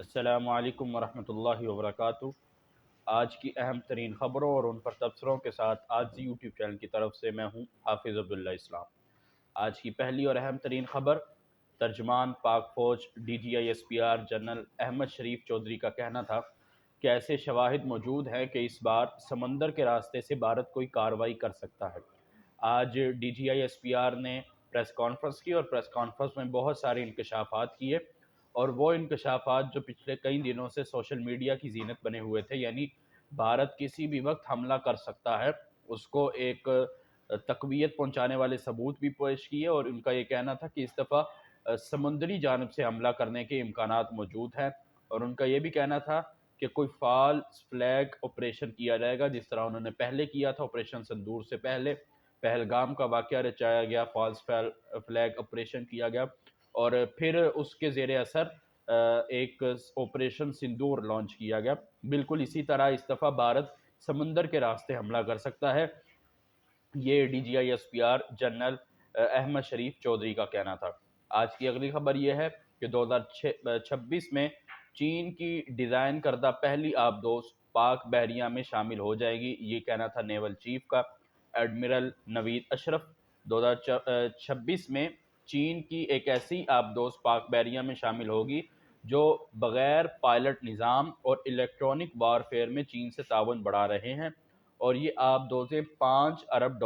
السلام علیکم ورحمۃ اللہ وبرکاتہ۔ آج کی اہم ترین خبروں اور ان پر تبصروں کے ساتھ آج یوٹیوب چینل کی طرف سے میں ہوں حافظ عبداللہ اسلام۔ آج کی پہلی اور اہم ترین خبر، ترجمان پاک فوج D G I S P R general Ahmed Sharif Chaudhry کا کہنا تھا کہ ایسے شواہد موجود ہیں کہ اس بار سمندر کے راستے سے بھارت کوئی کارروائی کر سکتا ہے۔ آج D G I S P R نے پریس کانفرنس کی اور پریس کانفرنس میں بہت سارے انکشافات کیے، اور وہ انکشافات جو پچھلے کئی دنوں سے سوشل میڈیا کی زینت بنے ہوئے تھے، یعنی بھارت کسی بھی وقت حملہ کر سکتا ہے، اس کو ایک تقویت پہنچانے والے ثبوت بھی پیش کیے۔ اور ان کا یہ کہنا تھا کہ اس دفعہ سمندری جانب سے حملہ کرنے کے امکانات موجود ہیں، اور ان کا یہ بھی کہنا تھا کہ کوئی فالس فلیگ آپریشن کیا جائے گا، جس طرح انہوں نے پہلے کیا تھا آپریشن سندور سے پہلے۔ پہلگام کا واقعہ رچایا گیا، فالس فلیگ آپریشن کیا گیا، اور پھر اس کے زیر اثر ایک آپریشن سندور لانچ کیا گیا۔ بالکل اسی طرح اس دفعہ بھارت سمندر کے راستے حملہ کر سکتا ہے، یہ D G I S P R general Ahmed Sharif Chaudhry کا کہنا تھا۔ آج کی اگلی خبر یہ ہے کہ 2026 میں چین کی ڈیزائن کردہ پہلی آبدوز پاک بحریہ میں شامل ہو جائے گی، یہ کہنا تھا نیول چیف کا ایڈمرل نوید اشرف۔ 2026 میں چین کی ایک ایسی آبدوز پاک بحریہ میں شامل ہوگی جو بغیر پائلٹ نظام اور الیکٹرانک وارفیئر میں چین سے تعاون بڑھا رہے ہیں، اور یہ آبدوزیں $5 ارب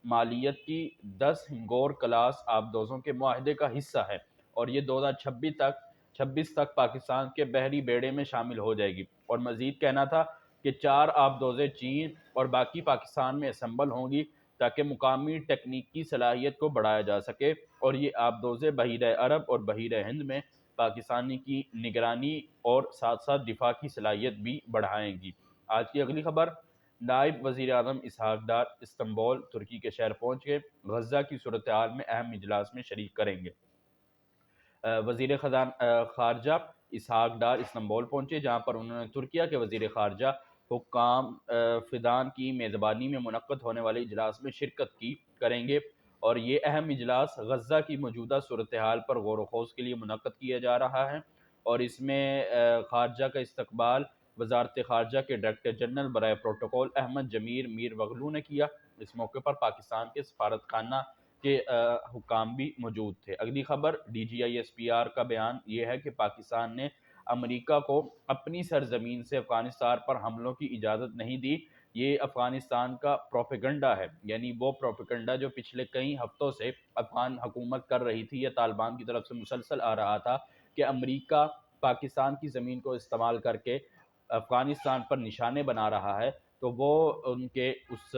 مالیت کی 10 ہنگور کلاس آبدوزوں کے معاہدے کا حصہ ہے، اور یہ 2026 تک پاکستان کے بحری بیڑے میں شامل ہو جائے گی۔ اور مزید کہنا تھا کہ 4 آبدوزیں چین اور باقی پاکستان میں اسمبل ہوں گی تاکہ مقامی تکنیکی صلاحیت کو بڑھایا جا سکے، اور یہ آبدوزیں بحیرہ عرب اور بحیرہ ہند میں پاکستانی کی نگرانی اور ساتھ ساتھ دفاع کی صلاحیت بھی بڑھائیں گی۔ آج کی اگلی خبر، نائب وزیر اعظم اسحاق ڈار استنبول ترکی کے شہر پہنچ گئے، غزہ کی صورتحال میں اہم اجلاس میں شریک کریں گے۔ وزیر خارجہ اسحاق ڈار استنبول پہنچے، جہاں پر انہوں نے ترکیہ کے وزیر خارجہ حکام فیدان کی میزبانی میں منعقد ہونے والے اجلاس میں شرکت کریں گے، اور یہ اہم اجلاس غزہ کی موجودہ صورتحال پر غور و خوض کے لیے منعقد کیا جا رہا ہے، اور اس میں خارجہ کا استقبال وزارت خارجہ کے ڈائریکٹر جنرل برائے پروٹوکول احمد جمیر میر وغلو نے کیا۔ اس موقع پر پاکستان کے سفارت خانہ کے حکام بھی موجود تھے۔ اگلی خبر، D G I S P R کا بیان یہ ہے کہ پاکستان نے امریکہ کو اپنی سرزمین سے افغانستان پر حملوں کی اجازت نہیں دی۔ یہ افغانستان کا پروپیگنڈا ہے، یعنی وہ پروپیگنڈا جو پچھلے کئی ہفتوں سے افغان حکومت کر رہی تھی یا طالبان کی طرف سے مسلسل آ رہا تھا کہ امریکہ پاکستان کی زمین کو استعمال کر کے افغانستان پر نشانے بنا رہا ہے، تو وہ ان کے اس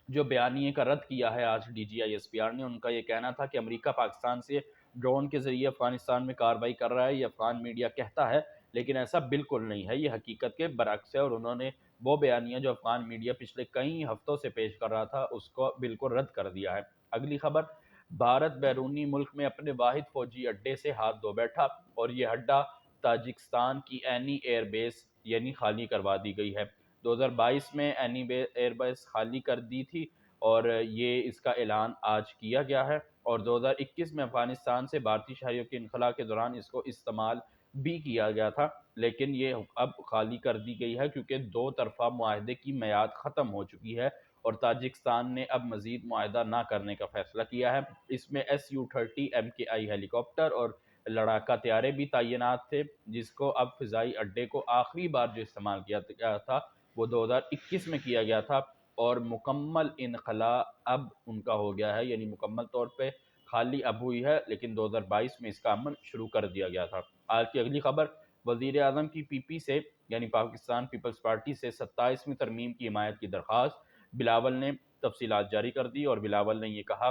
جو بیانیے کا رد کیا ہے آج D G I S P R نے۔ ان کا یہ کہنا تھا کہ امریکہ پاکستان سے ڈرون کے ذریعے افغانستان میں کارروائی کر رہا ہے، یہ افغان میڈیا کہتا ہے، لیکن ایسا بالکل نہیں ہے، یہ حقیقت کے برعکس ہے، اور انہوں نے وہ بیانیہ جو افغان میڈیا پچھلے کئی ہفتوں سے پیش کر رہا تھا اس کو بالکل رد کر دیا ہے۔ اگلی خبر، بھارت بیرونی ملک میں اپنے واحد فوجی اڈے سے ہاتھ دھو بیٹھا، اور یہ اڈا تاجکستان کی اینی ایئر بیس یعنی خالی کروا دی گئی ہے۔ 2022 میں اینی ایئر بیس خالی کر دی تھی، اور یہ اس کا اعلان آج کیا گیا ہے، اور 2021 میں افغانستان سے بھارتی شہریوں کے انخلاء کے دوران اس کو استعمال بھی کیا گیا تھا، لیکن یہ اب خالی کر دی گئی ہے کیونکہ 2 طرفہ معاہدے کی میعاد ختم ہو چکی ہے، اور تاجکستان نے اب مزید معاہدہ نہ کرنے کا فیصلہ کیا ہے۔ اس میں SU-30 MKI ہیلی کاپٹر اور لڑاکا طیارے بھی تعینات تھے، جس کو اب فضائی اڈے کو آخری بار جو استعمال کیا گیا تھا وہ 2021 میں کیا گیا تھا، اور مکمل انخلاء اب ان کا ہو گیا ہے، یعنی مکمل طور پہ خالی اب ہوئی ہے، لیکن 2022 میں اس کا عمل شروع کر دیا گیا تھا۔ آج کی اگلی خبر، وزیر اعظم کی پی پی سے یعنی پاکستان پیپلز پارٹی سے 27ویں ترمیم کی حمایت کی درخواست، بلاول نے تفصیلات جاری کر دی، اور بلاول نے یہ کہا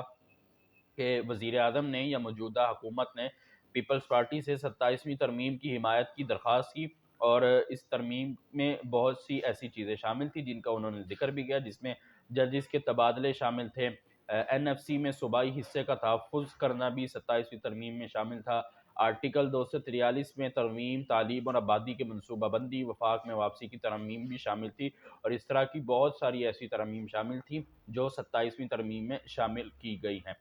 کہ وزیر اعظم نے یا موجودہ حکومت نے پیپلز پارٹی سے 27ویں ترمیم کی حمایت کی درخواست کی، اور اس ترمیم میں بہت سی ایسی چیزیں شامل تھیں جن کا انہوں نے ذکر بھی کیا، جس میں ججز کے تبادلے شامل تھے، این ایف سی میں صوبائی حصے کا تحفظ کرنا بھی 27ویں ترمیم میں شامل تھا، آرٹیکل 243 میں ترمیم، تعلیم اور آبادی کے منصوبہ بندی، وفاق میں واپسی کی ترمیم بھی شامل تھی، اور اس طرح کی بہت ساری ایسی ترمیم شامل تھیں جو 27ویں ترمیم میں شامل کی گئی ہیں۔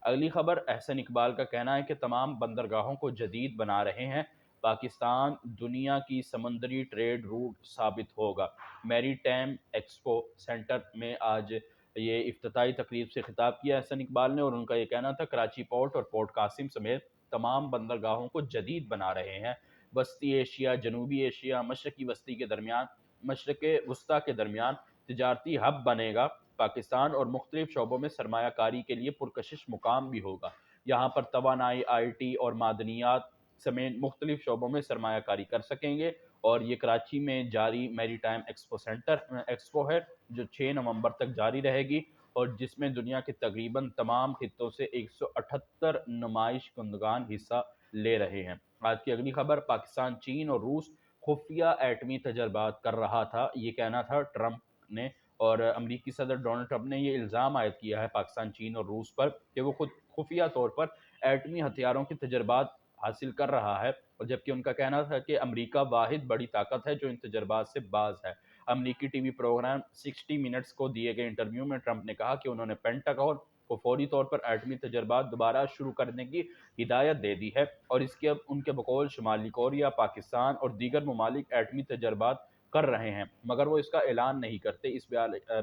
اگلی خبر، احسن اقبال کا کہنا ہے کہ تمام بندرگاہوں کو جدید بنا رہے ہیں، پاکستان دنیا کی سمندری ٹریڈ روٹ ثابت ہوگا۔ میری ٹائم ایکسپو سینٹر میں آج یہ افتتاحی تقریب سے خطاب کیا احسن اقبال نے، اور ان کا یہ کہنا تھا کراچی پورٹ اور پورٹ قاسم سمیت تمام بندرگاہوں کو جدید بنا رہے ہیں۔ وسطی ایشیا، جنوبی ایشیا، مشرقی وسطی کے درمیان، مشرق وسطیٰ کے درمیان تجارتی ہب بنے گا۔ پاکستان اور مختلف شعبوں میں سرمایہ کاری کے لیے پرکشش مقام بھی ہوگا۔ یہاں پر توانائی، آئی ٹی اور معدنیات سمیت مختلف شعبوں میں سرمایہ کاری کر سکیں گے، اور یہ کراچی میں جاری میری ٹائم ایکسپو ہے جو 6 نومبر تک جاری رہے گی، اور جس میں دنیا کے تقریباً تمام خطوں سے 178 نمائش کنندگان حصہ لے رہے ہیں۔ آج کی اگلی خبر، پاکستان، چین اور روس خفیہ ایٹمی تجربات کر رہا تھا، یہ کہنا تھا ٹرمپ نے، اور امریکی صدر ڈونلڈ ٹرمپ نے یہ الزام عائد کیا ہے پاکستان، چین اور روس پر کہ وہ خود خفیہ طور پر ایٹمی ہتھیاروں کے تجربات حاصل کر رہا ہے، اور جبکہ ان کا کہنا تھا کہ امریکہ واحد بڑی طاقت ہے جو ان تجربات سے باز ہے۔ امریکی ٹی وی پروگرام 60 منٹس کو دیے گئے انٹرویو میں ٹرمپ نے کہا کہ انہوں نے پینٹاگون کو فوری طور پر ایٹمی تجربات دوبارہ شروع کرنے کی ہدایت دے دی ہے، اور اس کے ان کے بقول شمالی کوریا، پاکستان اور دیگر ممالک ایٹمی تجربات کر رہے ہیں، مگر وہ اس کا اعلان نہیں کرتے۔ اس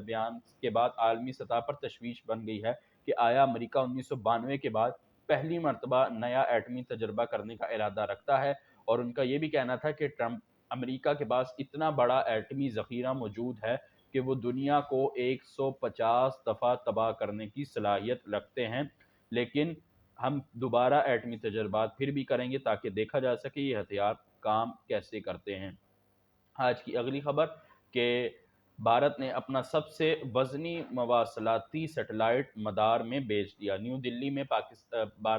بیان کے بعد عالمی سطح پر تشویش بن گئی ہے کہ آیا امریکہ 1992 کے بعد پہلی مرتبہ نیا ایٹمی تجربہ کرنے کا ارادہ رکھتا ہے، اور ان کا یہ بھی کہنا تھا کہ ٹرمپ امریکہ کے پاس اتنا بڑا ایٹمی ذخیرہ موجود ہے کہ وہ دنیا کو 150 دفعہ تباہ کرنے کی صلاحیت رکھتے ہیں، لیکن ہم دوبارہ ایٹمی تجربات پھر بھی کریں گے تاکہ دیکھا جا سکے یہ ہتھیار کام کیسے کرتے ہیں۔ آج کی اگلی خبر کہ بھارت نے اپنا سب سے وزنی مواصلاتی سیٹلائٹ مدار میں بھیج دیا۔ نیو دلی میں بھارت